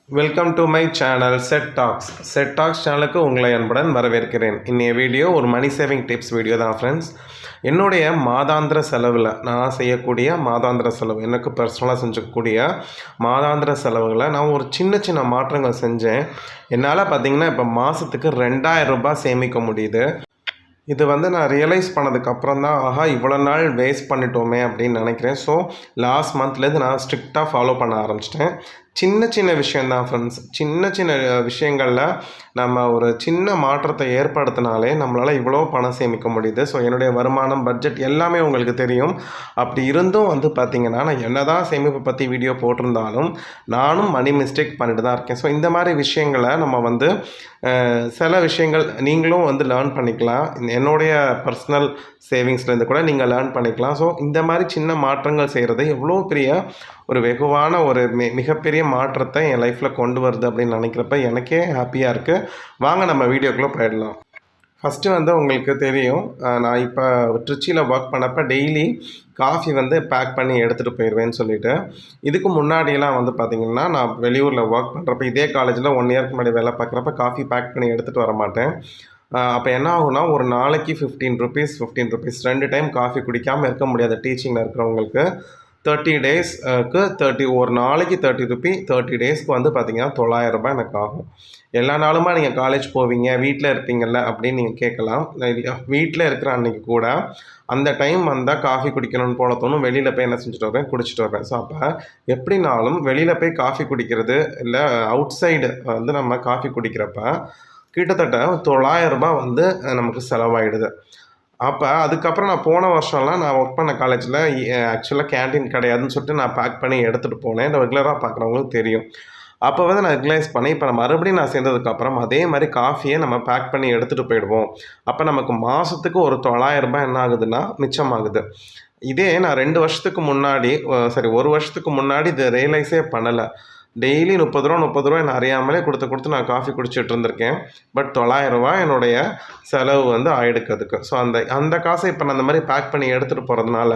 Welcome to my channel set tax சேனலுக்கு உங்களை அன்புடன் வரவேற்கிறேன். இன்றைய வீடியோ ஒரு மணி சேவிங் டிப்ஸ் வீடியோ தான் ஃப்ரெண்ட்ஸ். என்னுடைய மாதாந்திர செலவில் நான் செய்யக்கூடிய மாதாந்திர செலவு, எனக்கு பர்சனலாக செஞ்சக்கூடிய மாதாந்திர செலவுகளை நான் ஒரு சின்ன சின்ன மாற்றங்கள் செஞ்சேன். என்னால் பார்த்திங்கன்னா இப்போ மாதத்துக்கு 2000 ரூபாய் சேமிக்க முடியுது. இது நான் ரியலைஸ் பண்ணதுக்கப்புறம் தான் இவ்வளோ நாள் வேஸ்ட் பண்ணிட்டோமே அப்படின்னு நினைக்கிறேன். ஸோ லாஸ்ட் மந்த்லேருந்து நான் ஸ்ட்ரிக்டாக ஃபாலோ பண்ண ஆரம்பிச்சிட்டேன். சின்ன சின்ன விஷயந்தான் ஃப்ரெண்ட்ஸ். சின்ன சின்ன விஷயங்களில் நம்ம ஒரு சின்ன மாற்றத்தை ஏற்படுத்தினாலே நம்மளால் இவ்வளோ பணம் சேமிக்க முடியுது. ஸோ என்னுடைய வருமானம், பட்ஜெட் எல்லாமே உங்களுக்கு தெரியும். அப்படி இருந்தும் பார்த்திங்கன்னா நான் என்ன தான் சேமிப்பை பற்றி வீடியோ போட்டிருந்தாலும் நானும் மணி மிஸ்டேக் பண்ணிட்டு தான் இருக்கேன். ஸோ இந்த மாதிரி விஷயங்களை நம்ம சில விஷயங்கள் நீங்களும் லேர்ன் பண்ணிக்கலாம். என்னுடைய பர்சனல் சேவிங்ஸ்லேருந்து கூட நீங்கள் லேர்ன் பண்ணிக்கலாம். ஸோ இந்த மாதிரி சின்ன மாற்றங்கள் செய்கிறது எவ்வளோ பெரிய ஒரு வெகுவான ஒரு மிகப்பெரிய மாற்றத்தை என் லைஃப்பில் கொண்டு வருது அப்படின்னு நினைக்கிறப்ப எனக்கே ஹாப்பியாக இருக்குது. வாங்க நம்ம வீடியோக்குள்ளே போயிடலாம். ஃபஸ்ட்டு உங்களுக்கு தெரியும், நான் இப்போ ட்ரிச்சியில் ஒர்க் பண்ணப்போ டெய்லி காஃபி பேக் பண்ணி எடுத்துகிட்டு போயிடுவேன்னு சொல்லிவிட்டு. இதுக்கு முன்னாடியெல்லாம் பார்த்திங்கன்னா நான் வெளியூரில் ஒர்க் பண்ணுறப்ப இதே காலேஜில் 1 இயர்க்கு முன்னாடி வேலை பார்க்குறப்ப காஃபி பேக் பண்ணி எடுத்துகிட்டு வர மாட்டேன். அப்போ என்ன ஆகுனா, ஒரு நாளைக்கு 15 ருபீஸ் 2 டைம் காஃபி குடிக்காமல் இருக்க முடியாது. டீச்சிங்கில் இருக்கிறவங்களுக்கு 30 டேஸ்க்கு ஒரு நாளைக்கு 30 ருபி, 30 டேஸ்க்கு பார்த்திங்கன்னா 900 ரூபாய் எனக்கு ஆகும். எல்லா நாளுமா நீங்கள் காலேஜ் போவீங்க, வீட்டில் இருப்பீங்கள்ல அப்படின்னு நீங்கள் கேட்கலாம். வீட்டில் இருக்கிற அன்றைக்கி கூட அந்த டைம் காஃபி குடிக்கணும்னு போல தோணும். வெளியில் போய் என்ன செஞ்சுட்டு வருவேன், குடிச்சிட்டு வருவேன். ஸோ அப்போ எப்படினாலும் வெளியில் போய் காஃபி குடிக்கிறது இல்லை அவுட் சைடு நம்ம காஃபி குடிக்கிறப்ப கிட்டத்தட்ட 900 ரூபாய் நமக்கு செலவாயிடுது. அப்போ அதுக்கப்புறம் நான் போன வருஷம்லாம் நான் ஒர்க் பண்ண காலேஜில் ஆக்சுவலாக கேன்டீன் கிடையாதுன்னு சொல்லிட்டு நான் பேக் பண்ணி எடுத்துகிட்டு போனேன். ரெகுலராக பார்க்குறவங்களுக்கு தெரியும். அப்போ நான் ரியலைஸ் பண்ணேன், இப்போ மறுபடியும் நான் சேர்ந்ததுக்கப்புறம் அதே மாதிரி காஃபியை நம்ம பேக் பண்ணி எடுத்துகிட்டு போயிடுவோம். அப்போ நமக்கு மாதத்துக்கு ஒரு 900 ரூபாய் என்ன ஆகுதுன்னா மிச்சமாகுது. இதே நான் 2 வருஷத்துக்கு முன்னாடி, ஒரு வருஷத்துக்கு முன்னாடி இதை ரியலைஸே பண்ணலை. டெய்லி 30 ரூபா என்ன அறியாமலே கொடுத்து நான் காஃபி குடிச்சிட்டு இருந்திருக்கேன். பட் 900 ரூபாய் என்னுடைய செலவு ஆயிடுக்கு அதுக்கு. ஸோ அந்த காசை இப்போ நான் அந்த மாதிரி பேக் பண்ணி எடுத்துகிட்டு போகிறதுனால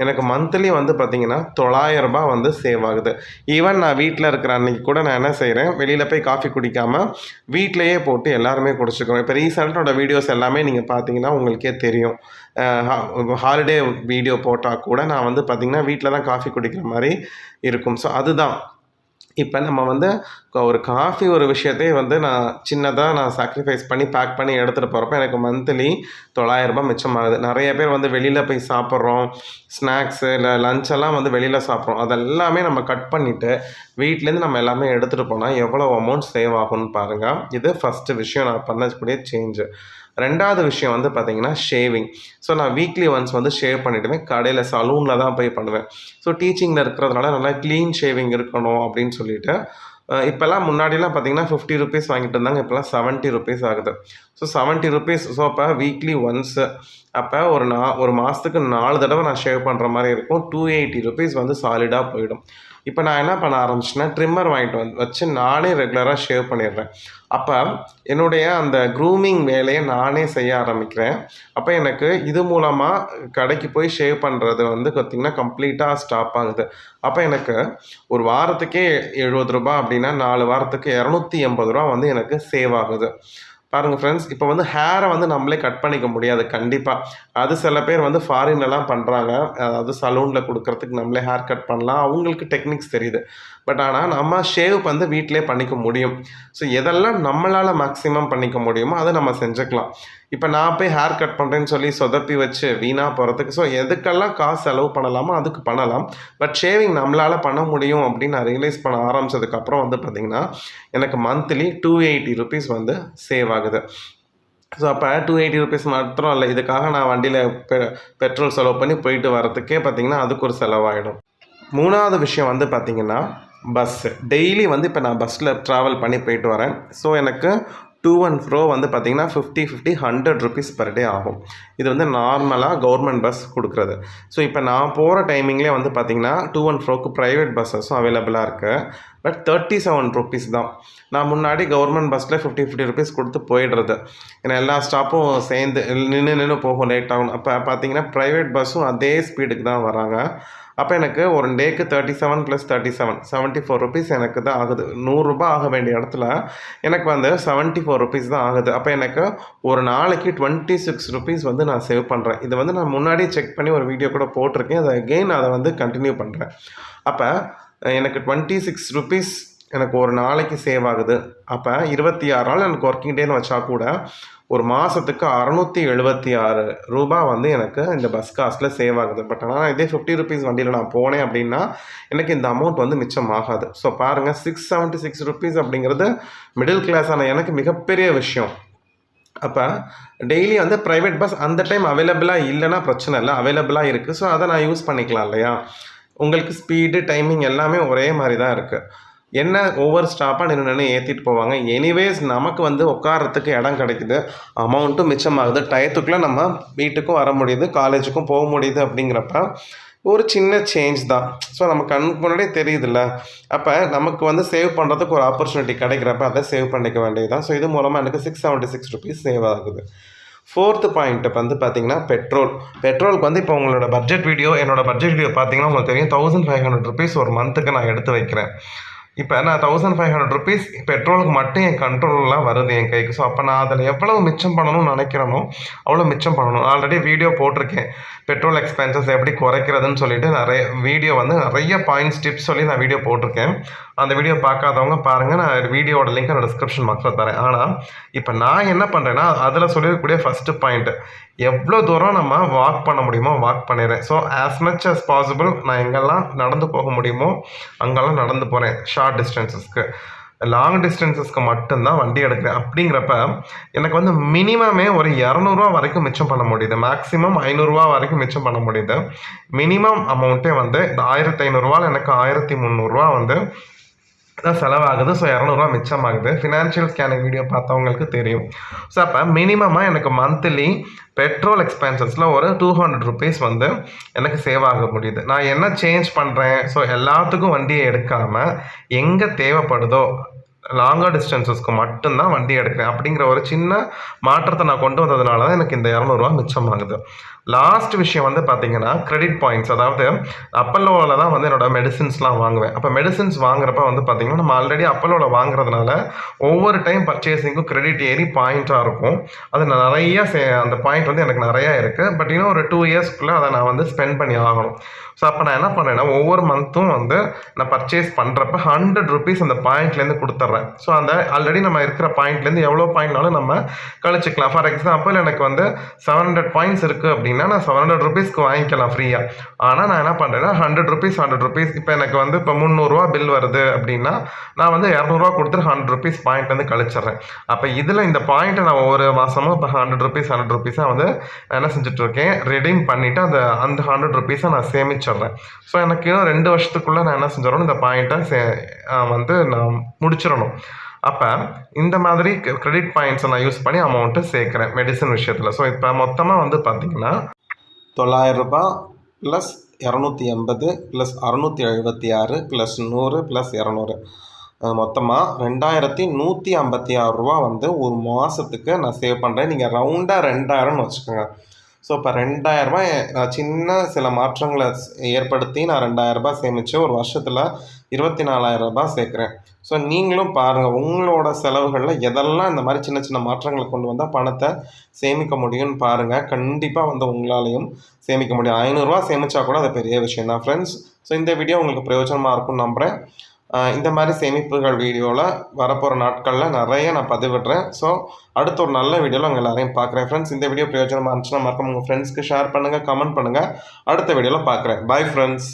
எனக்கு மந்த்லி பார்த்திங்கன்னா 900 ரூபாய் சேவ் ஆகுது. ஈவன் நான் வீட்டில் இருக்கிற அன்றைக்கி கூட நான் என்ன செய்கிறேன், வெளியில் போய் காஃபி குடிக்காமல் வீட்டிலையே போட்டு எல்லாருமே குடிச்சிக்கிறோம். இப்போ ரீசெண்டாக வீடியோஸ் எல்லாமே நீங்கள் பார்த்தீங்கன்னா உங்களுக்கே தெரியும். ஹாலிடே வீடியோ போட்டால் கூட நான் பார்த்திங்கன்னா வீட்டில் தான் காஃபி குடிக்கிற மாதிரி இருக்கும். ஸோ அதுதான் இப்போ நம்ம ஒரு காஃபி ஒரு விஷயத்தையே நான் சின்னதாக நான் சாக்ரிஃபைஸ் பண்ணி பேக் பண்ணி எடுத்துகிட்டு போகிறப்ப எனக்கு மந்த்லி 900 ரூபாய் மிச்சமாகுது. நிறைய பேர் வெளியில் போய் சாப்பிட்றோம், ஸ்நாக்ஸு இல்லை லஞ்செல்லாம் வெளியில் சாப்பிட்றோம். அதெல்லாமே நம்ம கட் பண்ணிவிட்டு வீட்டிலேருந்து நம்ம எல்லாமே எடுத்துகிட்டு போனால் எவ்வளோ அமௌண்ட் சேவ் ஆகும்னு பாருங்கள். இது ஃபஸ்ட்டு விஷயம் நான் பண்ணக்கூடிய சேஞ்சு. ரெண்டாவது விஷயம் பார்த்திங்கன்னா ஷேவிங். ஸோ நான் வீக்லி ஒன்ஸ் ஷேவ் பண்ணிவிடுவேன். கடையில் சலூனில் தான் போய் பண்ணுவேன். ஸோ டீச்சிங்கில் இருக்கிறதுனால நல்லா க்ளீன் ஷேவிங் இருக்கணும் அப்படின்னு சொல்லிட்டு இப்போல்லாம் முன்னாடிலாம் பார்த்திங்கன்னா 50 ருபீஸ் வாங்கிட்டு இருந்தாங்க. இப்போலாம் 70 ருபீஸ் ஆகுது. So 70 rupees. ஸோ அப்போ வீக்லி ஒன்ஸு அப்போ ஒரு மாதத்துக்கு 4 தடவை நான் ஷேவ் பண்ணுற மாதிரி இருக்கும். 280 ருபீஸ் சாலிடாக போயிடும். இப்போ நான் என்ன பண்ண ஆரம்பிச்சேன்னா ட்ரிம்மர் வாங்கிட்டு வச்சு நானே ரெகுலராக ஷேவ் பண்ணிடுறேன். அப்போ என்னுடைய அந்த க்ரூமிங் வேலையை நானே செய்ய ஆரம்பிக்கிறேன். அப்போ எனக்கு இது மூலமாக கடைக்கு போய் ஷேவ் பண்ணுறது பார்த்திங்கன்னா கம்ப்ளீட்டாக ஸ்டாப் ஆகுது. அப்போ எனக்கு ஒரு வாரத்துக்கே 70 ரூபா அப்படின்னா 4 வாரத்துக்கு 280 ரூபா எனக்கு சேவ் ஆகுது. பாருங்கள் ஃப்ரெண்ட்ஸ், இப்போ ஹேரை நம்மளே கட் பண்ணிக்க முடியாது கண்டிப்பாக. அது சில பேர் ஃபாரின்லலாம் பண்ணுறாங்க. அதாவது சலூனில் கொடுக்குறதுக்கு நம்மளே ஹேர் கட் பண்ணலாம், அவங்களுக்கு டெக்னிக்ஸ் தெரியுது. பட் ஆனால் நம்ம ஷேவ் வீட்டிலே பண்ணிக்க முடியும். ஸோ எதெல்லாம் நம்மளால் மேக்ஸிமம் பண்ணிக்க முடியுமோ அதை நம்ம செஞ்சுக்கலாம். இப்போ நான் போய் ஹேர் கட் பண்ணுறேன்னு சொல்லி சொதப்பி வச்சு வீணாக போகிறதுக்கு, ஸோ எதுக்கெல்லாம் காசு செலவு பண்ணலாமோ அதுக்கு பண்ணலாம். பட் ஷேவிங் நம்மளால் பண்ண முடியும் அப்படின்னு நான் ரியலைஸ் பண்ண ஆரம்பித்ததுக்கப்புறம் பார்த்திங்கன்னா எனக்கு மந்த்லி 280 ருபீஸ் சேவ் ஆகுது. ஸோ அப்போ 280 ருபீஸ் மாத்திரம் இல்லை, இதுக்காக நான் வண்டியில் பெட்ரோல் செலவு பண்ணி போயிட்டு வரத்துக்கே பார்த்திங்கன்னா அதுக்கு ஒரு செலவாகிடும். மூணாவது விஷயம் பார்த்திங்கன்னா பஸ்ஸு. டெய்லி இப்போ நான் பஸ்ஸில் ட்ராவல் பண்ணி போயிட்டு வரேன். ஸோ எனக்கு டூ அண்ட் ஃப்ரோ பார்த்திங்கன்னா 50 100 ருபீஸ் பர் டே ஆகும். இது நார்மலாக கவர்மெண்ட் பஸ் கொடுக்குறது. ஸோ இப்போ நான் போகிற டைமிங்லேயே பார்த்திங்கன்னா டூ அண்ட் ஃப்ரோக்கு ப்ரைவேட் பஸ்ஸஸும் அவைலபிளாக இருக்குது. பட் 37 ருபீஸ் தான். நான் முன்னாடி கவர்மெண்ட் பஸ்ஸில் 50 ருபீஸ் கொடுத்து போயிடுறது. ஏன்னா எல்லா ஸ்டாப்பும் சேர்ந்து நின்று போகும், லேட் ஆகும். அப்போ பார்த்திங்கன்னா ப்ரைவேட் பஸ்ஸும் அதே ஸ்பீடுக்கு தான் வராங்க. அப்போ எனக்கு ஒரு டேக்கு 37 + 37 74 ருபீஸ் எனக்கு தான் ஆகுது. 100 ரூபாய் ஆக வேண்டிய இடத்துல எனக்கு வந்து 74 ருபீஸ் தான் ஆகுது. அப்போ எனக்கு ஒரு நாளைக்கு 26 ருபீஸ் வந்து நான் சேவ் பண்ணுறேன். இதை வந்து நான் முன்னாடியே செக் பண்ணி ஒரு வீடியோ கூட போட்டிருக்கேன். அதை வந்து கண்டினியூ பண்ணுறேன். அப்போ எனக்கு 26 ருபீஸ் எனக்கு ஒரு நாளைக்கு சேவ் ஆகுது. அப்போ 26 நாள் எனக்கு ஒர்க்கிங் டேன்னு வச்சா கூட ஒரு மாதத்துக்கு 676 ரூபாய் வந்து எனக்கு இந்த பஸ் காஸ்ட்டில் சேவ் ஆகுது. பட் ஆனால் இதே 50 ருபீஸ் வண்டியில் நான் போனேன் அப்படின்னா எனக்கு இந்த அமௌண்ட் வந்து மிச்சம் ஆகாது. ஸோ பாருங்கள், 676 ருபீஸ் அப்படிங்கிறது மிடில் கிளாஸான எனக்கு மிகப்பெரிய விஷயம். அப்போ டெய்லி வந்து ப்ரைவேட் பஸ் அந்த டைம் அவைலபிளாக இல்லைன்னா பிரச்சனை இல்லை, அவைலபிளாக இருக்குது. ஸோ அதை நான் யூஸ் பண்ணிக்கலாம் இல்லையா? உங்களுக்கு ஸ்பீடு, டைமிங் எல்லாமே ஒரே மாதிரி தான் இருக்குது. என்ன ஒவ்வொரு ஸ்டாப்பாக நின்று ஏற்றிட்டு போவாங்க. எனிவேஸ் நமக்கு வந்து உட்காரத்துக்கு இடம் கிடைக்குது, அமௌண்ட்டும் மிச்சமாகுது, டயத்துக்குள்ளே நம்ம வீட்டுக்கும் வர முடியுது, காலேஜுக்கும் போக முடியுது. அப்படிங்கிறப்ப ஒரு சின்ன சேஞ்ச் தான். ஸோ நம்ம கண்ணுக்கு முன்னாடியே தெரியுதுல்ல. அப்போ நமக்கு வந்து சேவ் பண்ணுறதுக்கு ஒரு ஆப்பர்ச்சுனிட்டி கிடைக்கிறப்ப அதை சேவ் பண்ணிக்க வேண்டியது தான். ஸோ இது மூலமாக எனக்கு 676 ருபீஸ் சேவ் ஆகுது. 4th பாயிண்ட் வந்து பார்த்தீங்கன்னா பெட்ரோலுக்கு வந்து இப்போ உங்களோட பட்ஜெட் வீடியோ, என்னோடய பட்ஜெட் வீடியோ பார்த்தீங்கன்னா உங்களுக்கு தெரியும், 1500 ருபீஸ் ஒரு மந்த்துக்கு நான் எடுத்து வைக்கிறேன். இப்போ நான் 1500 ருபீஸ் பெட்ரோலுக்கு மட்டும் என் கண்ட்ரோல்லாம் வருது என் கைக்கு. ஸோ அப்போ நான் அதில் எவ்வளவு மிச்சம் பண்ணணும்னு நினைக்கிறேனோ அவ்வளோ மிச்சம் பண்ணணும். ஆல்ரெடி வீடியோ போட்டிருக்கேன், பெட்ரோல் எக்ஸ்பென்சஸ் எப்படி குறைக்கிறதுன்னு சொல்லிட்டு நிறைய பாயிண்ட்ஸ், டிப்ஸ் சொல்லி நான் வீடியோ போட்டிருக்கேன். அந்த வீடியோ பார்க்காதவங்க பாருங்கள், நான் வீடியோட லிங்க் என்னோட டிஸ்கிரிப்ஷன் பாக்ஸில் தரேன். ஆனால் இப்போ நான் என்ன பண்ணுறேன்னா அதில் சொல்லியிருக்கக்கூடிய ஃபஸ்ட்டு பாயிண்ட்டு, எவ்வளோ தூரம் நம்ம வாக் பண்ண முடியுமோ வாக் பண்ணிடுறேன். So as much as possible நான் எங்கெல்லாம் நடந்து போக முடியுமோ அங்கெல்லாம் நடந்து போகிறேன். ஷார்ட் டிஸ்டன்சஸ்க்கு, லாங் டிஸ்டன்சஸ்க்கு மட்டும்தான் வண்டி எடுக்கிறேன். அப்படிங்கிறப்ப எனக்கு வந்து மினிமமே ஒரு 200 ரூபா வரைக்கும் மிச்சம் பண்ண முடியுது. மேக்ஸிமம் 500 ரூபா வரைக்கும் மிச்சம் பண்ண முடியுது. மினிமம் அமௌண்ட்டே வந்து இந்த 1500 ரூபாயில் எனக்கு 1300 ரூபா வந்து தான் செலவாகுது. ஸோ 200 ரூபா மிச்சமாகுது. ஃபினான்ஷியல் ஸ்கேனிங் வீடியோ பார்த்தவங்களுக்கு தெரியும். ஸோ அப்போ மினிமமாக எனக்கு மந்த்லி பெட்ரோல் எக்ஸ்பென்சஸில் ஒரு 200 ருபீஸ் வந்து எனக்கு சேவ் ஆக முடியுது. நான் என்ன சேஞ்ச் பண்ணுறேன், ஸோ எல்லாத்துக்கும் வண்டியை எடுக்காமல் எங்கே தேவைப்படுதோ லாங்கர் டிஸ்டன்சஸ்க்கு மட்டும்தான் வண்டி எடுக்கிறேன். அப்படிங்கிற ஒரு சின்ன மாற்றத்தை நான் கொண்டு வந்ததுனால தான் எனக்கு இந்த 200 ரூபா மிச்சமாகுது. லாஸ்ட் விஷயம் வந்து பார்த்தீங்கன்னா கிரெடிட் பாயிண்ட்ஸ். அதாவது அப்பல்லோவில் தான் வந்து என்னோட மெடிசின்ஸ்லாம் வாங்குவேன். அப்போ மெடிசின்ஸ் வாங்குறப்ப வந்து பார்த்தீங்கன்னா நம்ம ஆல்ரெடி அப்பல்லோவில் வாங்குறதுனால ஒவ்வொரு டைம் பர்ச்சேசிங்கும் கிரெடிட் ஏறி பாயிண்ட்டாக இருக்கும். அது நிறைய அந்த பாயிண்ட் வந்து எனக்கு நிறையா இருக்குது. பட் இன்னும் ஒரு 2 இயர்ஸ்க்குள்ளே அதை நான் வந்து ஸ்பெண்ட் பண்ணி ஆகணும். ஸோ அப்போ நான் என்ன பண்ணேன்னா ஒவ்வொரு மந்த்தும் வந்து நான் பர்ச்சேஸ் பண்ணுறப்ப 100 ருபீஸ் அந்த பாயிண்ட்லேருந்து கொடுத்துட்றேன். ஸோ அந்த ஆல்ரெடி நம்ம இருக்கிற பாயிண்ட்லேருந்து எவ்வளோ பாயிண்ட்னாலும் நம்ம கழிச்சிக்கலாம். ஃபார் எக்ஸாம்பிள் எனக்கு வந்து 700 பாயிண்ட்ஸ் இருக்குது அப்படின்னா நான் 700 ருபீஸ்க்கு வாங்கிக்கலாம் ஃப்ரீயாக. ஆனால் நான் என்ன பண்ணுறேன்னா 100 ருபீஸ் இப்போ எனக்கு வந்து இப்போ 300 ரூபா பில் வருது அப்படின்னா நான் வந்து 200 ரூபா கொடுத்துட்டு 100 ருபீஸ் பாயிண்ட் வந்து கழிச்சிட்றேன். அப்போ இதில் இந்த பாயிண்ட்டை நான் ஒவ்வொரு மாதமும் இப்போ 100 ருபீஸாக வந்து நான் என்ன செஞ்சுட்ருக்கேன், ரெடீம் பண்ணிவிட்டு அந்த 100 ருபீஸை நான் சேமிச்சிட்றேன். ஸோ எனக்கு இன்னும் 2 வருஷத்துக்குள்ளே நான் என்ன செஞ்சிடணும், இந்த பாயிண்ட்டை வந்து நான் முடிச்சிடணும். அப்போ இந்த மாதிரி கிரெடிட் பாயிண்ட்ஸை நான் யூஸ் பண்ணி அமௌண்ட்டு சேர்க்குறேன் மெடிசன் விஷயத்தில். ஸோ இப்போ மொத்தமாக வந்து பார்த்திங்கன்னா 900 ரூபாய் ப்ளஸ் 280 ப்ளஸ் 676 ப்ளஸ் 100 ப்ளஸ் 200 மொத்தமாக 2156 ரூபா வந்து ஒரு மாதத்துக்கு நான் சேவ் பண்ணுறேன். நீங்கள் ரவுண்டாக 2000ன்னு வச்சுக்கோங்க. ஸோ இப்போ 2000 ரூபாய் சின்ன சில மாற்றங்களை ஏற்படுத்தி நான் 2000 ரூபாய் சேமித்து ஒரு வருஷத்தில் 24,000 ரூபாய் சேர்க்குறேன். ஸோ நீங்களும் பாருங்கள், உங்களோட செலவுகளில் எதெல்லாம் இந்த மாதிரி சின்ன சின்ன மாற்றங்களை கொண்டு வந்தால் பணத்தை சேமிக்க முடியும்னு பாருங்கள். கண்டிப்பாக வந்து உங்களாலையும் சேமிக்க முடியும். 500 ரூபா சேமித்தா கூட அது பெரிய விஷயம் தான் ஃப்ரெண்ட்ஸ். ஸோ இந்த வீடியோ உங்களுக்கு பிரயோஜனமாக இருக்கும்னு நம்புகிறேன். இந்த மாதிரி சேமிப்புகள் வீடியோவில் வரப்போகிற நாட்களில் நிறைய நான் பதிவிடுறேன். ஸோ அடுத்த ஒரு நல்ல வீடியோவில் உங்கள் எல்லாரையும் பார்க்குறேன் ஃப்ரெண்ட்ஸ். இந்த வீடியோ பிரயோஜனமாக இருந்துச்சுன்னா மறக்காம உங்கள் ஃப்ரெண்ட்ஸ்க்கு ஷேர் பண்ணுங்கள், கமெண்ட் பண்ணுங்கள். அடுத்த வீடியோவில் பார்க்குறேன். Bye friends.